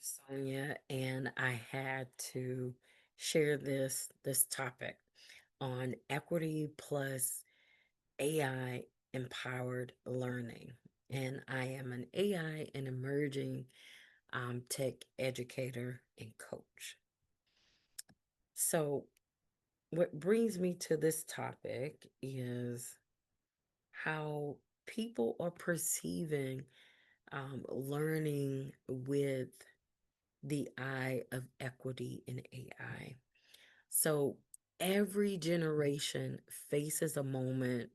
Sonia, and I had to share this topic on equity plus AI empowered learning. And I am an AI and emerging tech educator and coach. So, what brings me to this topic is how people are perceiving learning with the eye of equity in AI. So every generation faces a moment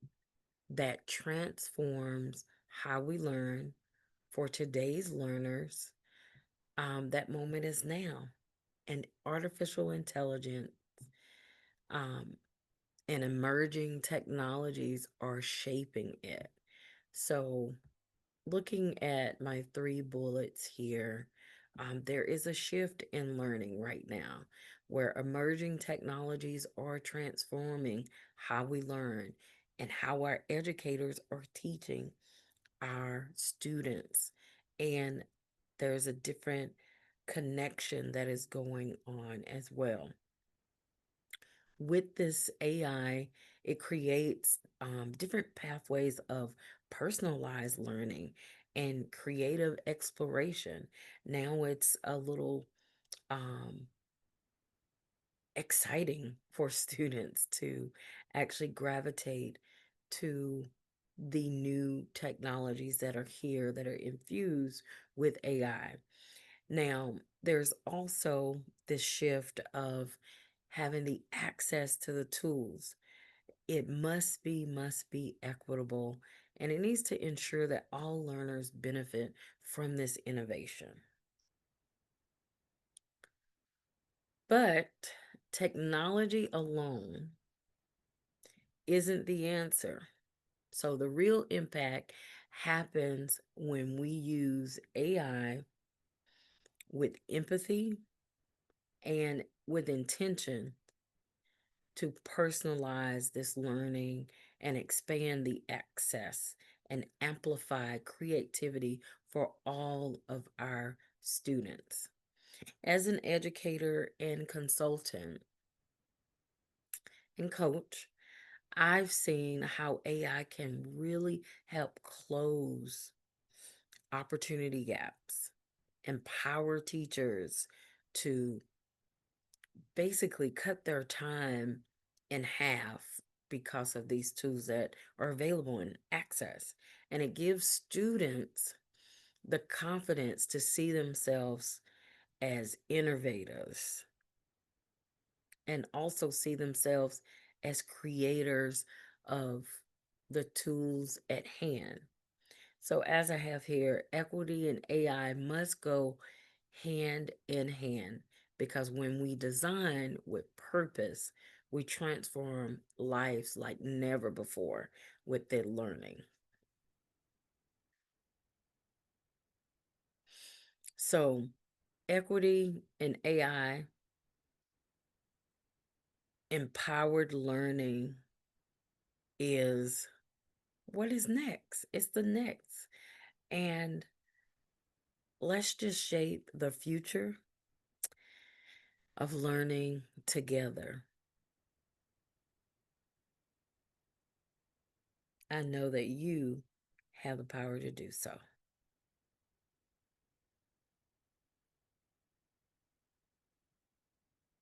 that transforms how we learn for today's learners. That moment is now, and artificial intelligence um, and emerging technologies are shaping it. So looking at my three bullets here, there is a shift in learning right now where emerging technologies are transforming how we learn and how our educators are teaching our students. And there's a different connection that is going on as well with this AI. It creates different pathways of personalized learning and creative exploration. Now it's a little um, exciting for students to actually gravitate to the new technologies that are here that are infused with AI. Now, there's also this shift of having the access to the tools. It must be equitable, and it needs to ensure that all learners benefit from this innovation. But technology alone isn't the answer. So the real impact happens when we use AI with empathy and with intention to personalize this learning and expand the access and amplify creativity for all of our students. As an educator and consultant and coach, I've seen how AI can really help close opportunity gaps, empower teachers to basically cut their time in half because of these tools that are available and access. And it gives students the confidence to see themselves as innovators and also see themselves as creators of the tools at hand. So, as I have here, equity and AI must go hand in hand because when we design with purpose, we transform lives like never before with their learning. So, equity and AI empowered learning is what is next. It's the next. And let's just shape the future of learning together. I know that you have the power to do so.